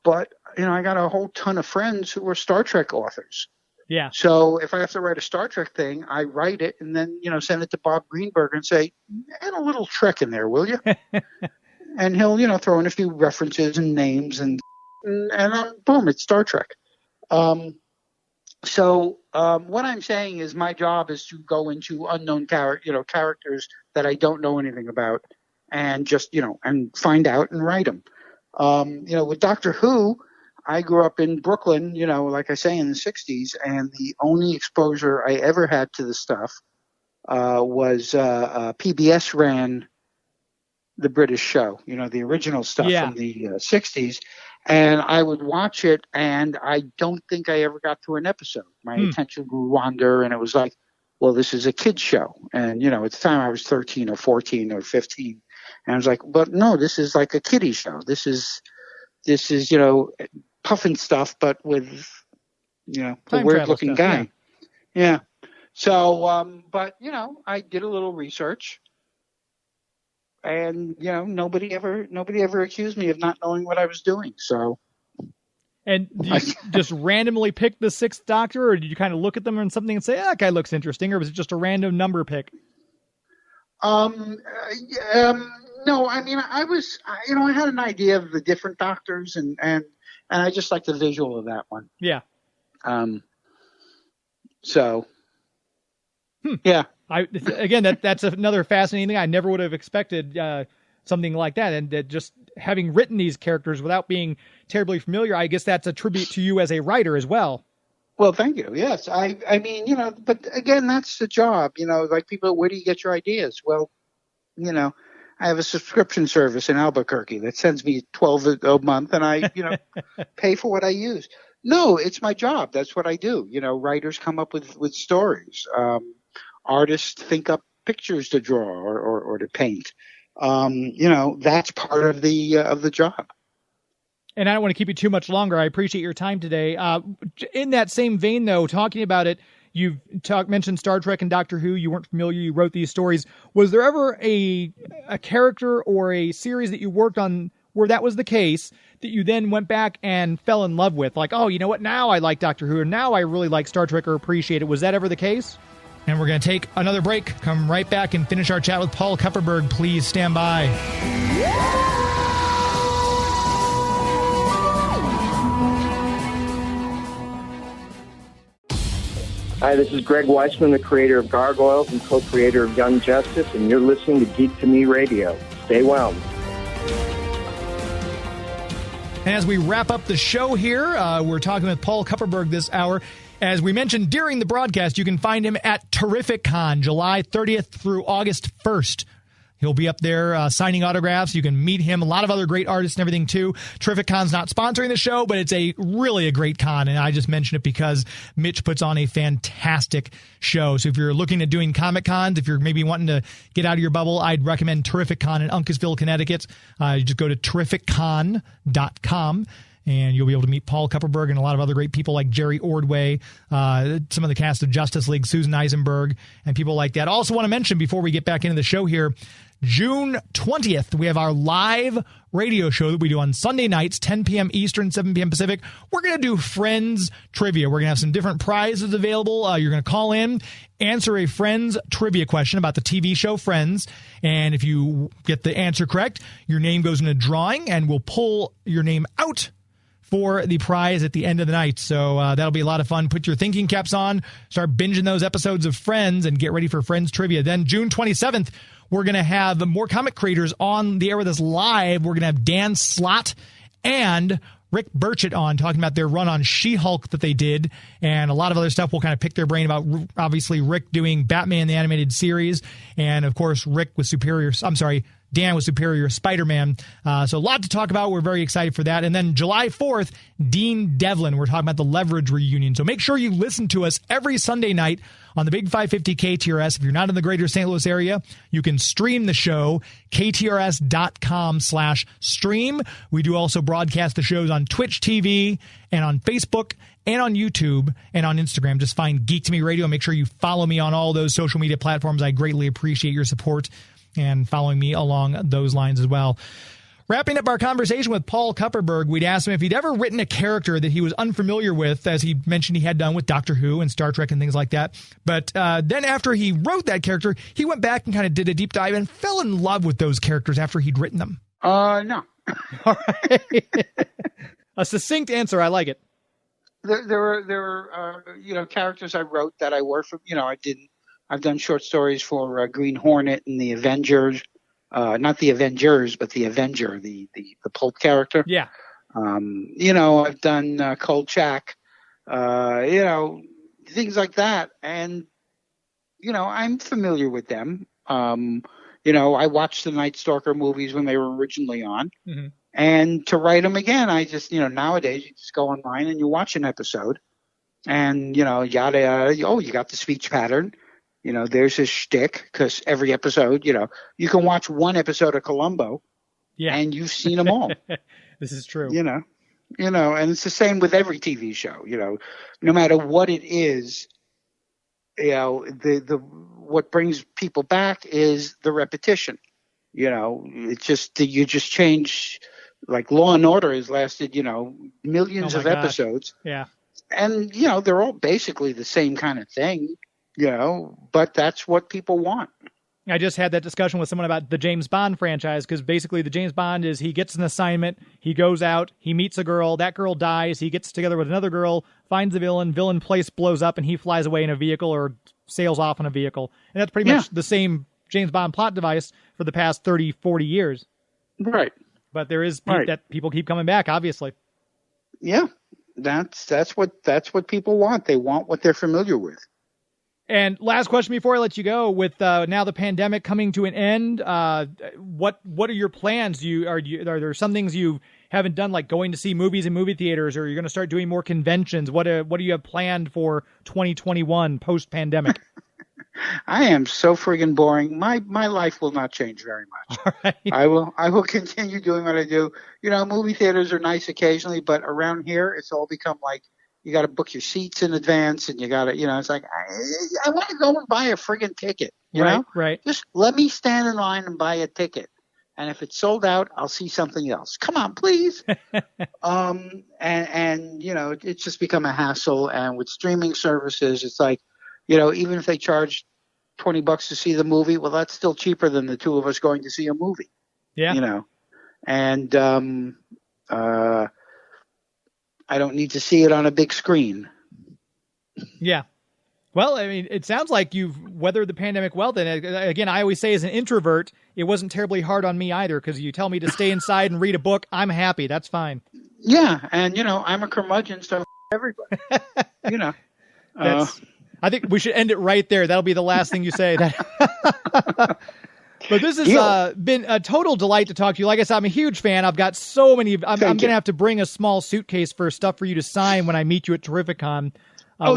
But I got a whole ton of friends who are Star Trek authors. Yeah. So if I have to write a Star Trek thing, I write it and then, send it to Bob Greenberg and say, add a little Trek in there, will you? And he'll, throw in a few references and names and boom, it's Star Trek. So what I'm saying is my job is to go into unknown characters that I don't know anything about and just, and find out and write them. With Doctor Who, I grew up in Brooklyn, like I say, in the 60s, and the only exposure I ever had to the stuff was PBS ran the British show, the original stuff from the 60s, and I would watch it, and I don't think I ever got through an episode. My attention would wander, and it was like, well, this is a kid's show. And, at the time I was 13 or 14 or 15, and I was like, but no, this is like a kiddie show. This is puffin stuff, but with, a weird-looking guy. Yeah. So, but, I did a little research, and, nobody ever accused me of not knowing what I was doing, so. And do you just randomly pick the sixth Doctor, or did you kind of look at them and something and say, that guy looks interesting, or was it just a random number pick? No, I was, I had an idea of the different Doctors, and I just like the visual of that one. Yeah. So. Yeah. That's another fascinating thing. I never would have expected something like that, and just having written these characters without being terribly familiar, I guess that's a tribute to you as a writer as well. Well, thank you. Yes, I mean, but again, that's the job. Like people, where do you get your ideas? Well, I have a subscription service in Albuquerque that sends me $12 a month, and I, pay for what I use. No, it's my job. That's what I do. Writers come up with stories. Artists think up pictures to draw or to paint. That's part of the job. And I don't want to keep you too much longer. I appreciate your time today. In that same vein, though, talking about it, You've mentioned Star Trek and Doctor Who. You weren't familiar. You wrote these stories. Was there ever a character or a series that you worked on where that was the case that you then went back and fell in love with? Like, oh, you know what? Now I like Doctor Who, or now I really like Star Trek or appreciate it. Was that ever the case? And we're going to take another break. Come right back and finish our chat with Paul Kupperberg. Please stand by. Hi, this is Greg Weisman, the creator of Gargoyles and co-creator of Young Justice, and you're listening to Geek to Me Radio. Stay well. And as we wrap up the show here, we're talking with Paul Kupperberg this hour. As we mentioned during the broadcast, you can find him at Terrificon, July 30th through August 1st. He'll be up there signing autographs. You can meet him. A lot of other great artists and everything, too. Terrificon's not sponsoring the show, but it's really a great con, and I just mentioned it because Mitch puts on a fantastic show. So if you're looking at doing Comic Cons, if you're maybe wanting to get out of your bubble, I'd recommend Terrificon in Uncasville, Connecticut. You just go to terrificon.com. And you'll be able to meet Paul Kupperberg and a lot of other great people like Jerry Ordway, some of the cast of Justice League, Susan Eisenberg, and people like that. Also want to mention before we get back into the show here, June 20th, we have our live radio show that we do on Sunday nights, 10 p.m. Eastern, 7 p.m. Pacific. We're going to do Friends trivia. We're going to have some different prizes available. You're going to call in, answer a Friends trivia question about the TV show Friends. And if you get the answer correct, your name goes in a drawing, and we'll pull your name out for the prize at the end of the night. So that'll be a lot of fun. Put your thinking caps on, start binging those episodes of Friends, and get ready for Friends trivia. Then June 27th, we're going to have more comic creators on the air with us live. We're going to have Dan Slott and Rick Burchett on, talking about their run on She-Hulk that they did, and a lot of other stuff. We'll kind of pick their brain about, obviously, Rick doing Batman the Animated Series, and, of course, Dan was Superior Spider-Man. So a lot to talk about. We're very excited for that. And then July 4th, Dean Devlin. We're talking about the Leverage reunion. So make sure you listen to us every Sunday night on the Big 550 KTRS. If you're not in the greater St. Louis area, you can stream the show, ktrs.com/stream. We do also broadcast the shows on Twitch TV and on Facebook and on YouTube and on Instagram. Just find Geek to Me Radio. Make sure you follow me on all those social media platforms. I greatly appreciate your support and following me along those lines as well. Wrapping up our conversation with Paul Kupperberg, we'd asked him if he'd ever written a character that he was unfamiliar with, as he mentioned he had done with Doctor Who and Star Trek and things like that. But then after he wrote that character, he went back and kind of did a deep dive and fell in love with those characters after he'd written them. No. All right. A succinct answer. I like it. There were characters I wrote that I worked for. I've done short stories for Green Hornet and the Avengers, not the Avengers, but the Avenger, the pulp character. Yeah. I've done Kolchak, things like that. And, I'm familiar with them. I watched the Night Stalker movies when they were originally on. Mm-hmm. And to write them again, I just, nowadays you just go online and you watch an episode and, yada, yada. Oh, you got the speech pattern. There's his shtick, because every episode, you can watch one episode of Columbo, and you've seen them all. This is true. And it's the same with every TV show. No matter what it is, what brings people back is the repetition. It's just you just change. Like Law and Order has lasted, millions of episodes. Yeah, and they're all basically the same kind of thing. But that's what people want. I just had that discussion with someone about the James Bond franchise, because basically the James Bond is he gets an assignment, he goes out, he meets a girl, that girl dies, he gets together with another girl, finds the villain place blows up, and he flies away in a vehicle or sails off in a vehicle. And that's pretty much the same James Bond plot device for the past 30, 40 years. Right. But there is that people keep coming back, obviously. Yeah. That's what people want. They want what they're familiar with. And last question before I let you go, with now the pandemic coming to an end, what are your plans? Are there some things you haven't done, like going to see movies in movie theaters, or you're going to start doing more conventions? What do you have planned for 2021 post-pandemic? I am so friggin' boring. My life will not change very much. All right. I will continue doing what I do. Movie theaters are nice occasionally, but around here it's all become like, you got to book your seats in advance, and you got to, it's like, I want to go and buy a friggin' ticket, you know? Right. Just let me stand in line and buy a ticket. And if it's sold out, I'll see something else. Come on, please. And it's just become a hassle. And with streaming services, it's like, even if they charge $20 to see the movie, well, that's still cheaper than the two of us going to see a movie. Yeah. And I don't need to see it on a big screen. Yeah. Well, I mean, it sounds like you've weathered the pandemic well. Then again, I always say as an introvert, it wasn't terribly hard on me either, because you tell me to stay inside and read a book, I'm happy. That's fine. Yeah, and I'm a curmudgeon, so everybody. I think we should end it right there. That'll be the last thing you say. But this has been a total delight to talk to you. Like I said, I'm a huge fan. I've got so many. I'm going to have to bring a small suitcase for stuff for you to sign when I meet you at Terrificon.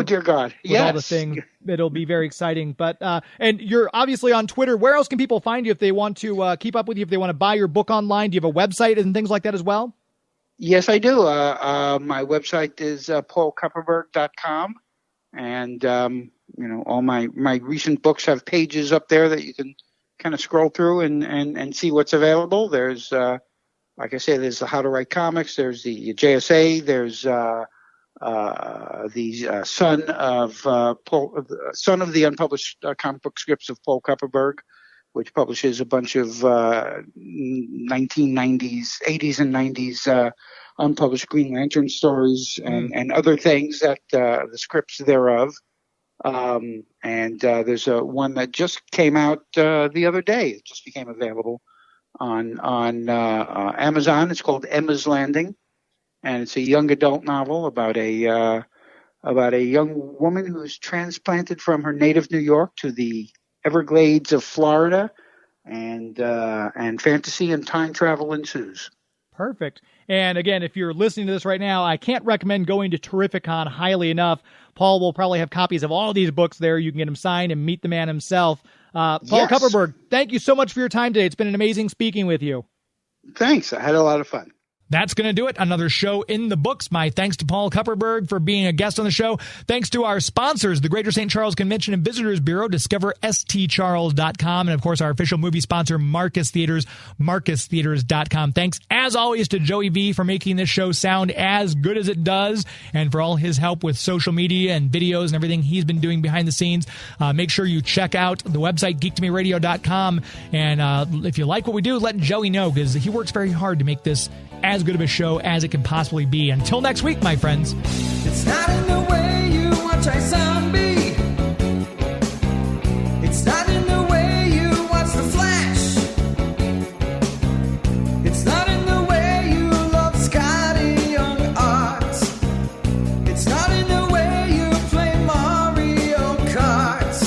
Dear God. With all the things. It'll be very exciting. But and you're obviously on Twitter. Where else can people find you if they want to keep up with you, if they want to buy your book online? Do you have a website and things like that as well? Yes, I do. My website is paulkupperberg.com. And, all my recent books have pages up there that you can kind of scroll through and see what's available. There's, like I say, there's the How to Write Comics. There's the JSA. There's the son of the unpublished comic book scripts of Paul Kupperberg, which publishes a bunch of 1990s, 80s and 90s unpublished Green Lantern stories and other things that the scripts thereof. And there's one that just came out the other day. It just became available on Amazon. It's called Emma's Landing, and it's a young adult novel about a young woman who's transplanted from her native New York to the Everglades of Florida, and fantasy and time travel ensues. Perfect. And again, if you're listening to this right now, I can't recommend going to Terrificon highly enough. Paul will probably have copies of all these books there. You can get them signed and meet the man himself. Paul Kupperberg, thank you so much for your time today. It's been an amazing speaking with you. Thanks. I had a lot of fun. That's going to do it. Another show in the books. My thanks to Paul Kupperberg for being a guest on the show. Thanks to our sponsors, the Greater St. Charles Convention and Visitors Bureau. Discover stcharles.com. And, of course, our official movie sponsor, Marcus Theaters, marcustheaters.com. Thanks, as always, to Joey V for making this show sound as good as it does, and for all his help with social media and videos and everything he's been doing behind the scenes. Make sure you check out the website, geektomeradio.com. And if you like what we do, let Joey know, because he works very hard to make this as good of a show as it can possibly be. Until next week, my friends. It's not in the way you watch iZombie. It's not in the way you watch The Flash. It's not in the way you love Scotty Young Art. It's not in the way you play Mario Kart.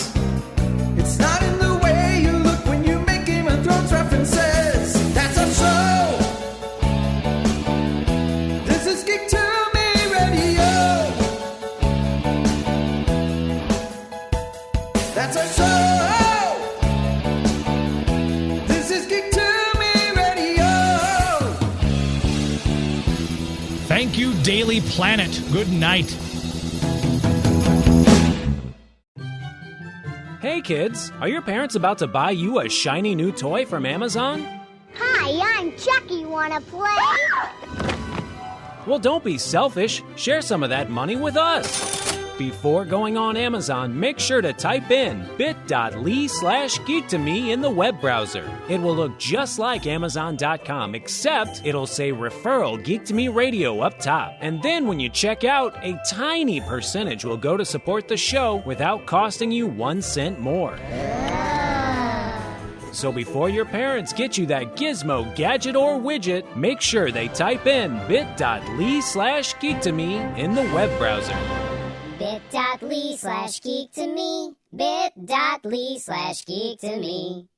It's not in the way you look when you make Game of Thrones references. That's a show. This is Geek to Me Radio. That's our show. This is Geek to Me Radio. Thank you, Daily Planet. Good night. Hey kids, are your parents about to buy you a shiny new toy from Amazon? Hi, I'm Chucky. Wanna play? Well, don't be selfish. Share some of that money with us. Before going on Amazon, make sure to type in bit.ly/geek2me in the web browser. It will look just like Amazon.com, except it'll say referral Geek to Me Radio up top. And then when you check out, a tiny percentage will go to support the show without costing you 1 cent more. So before your parents get you that gizmo, gadget, or widget, make sure they type in bit.ly/geek2me in the web browser. Bit.ly/geek2me. Bit.ly/geek2me.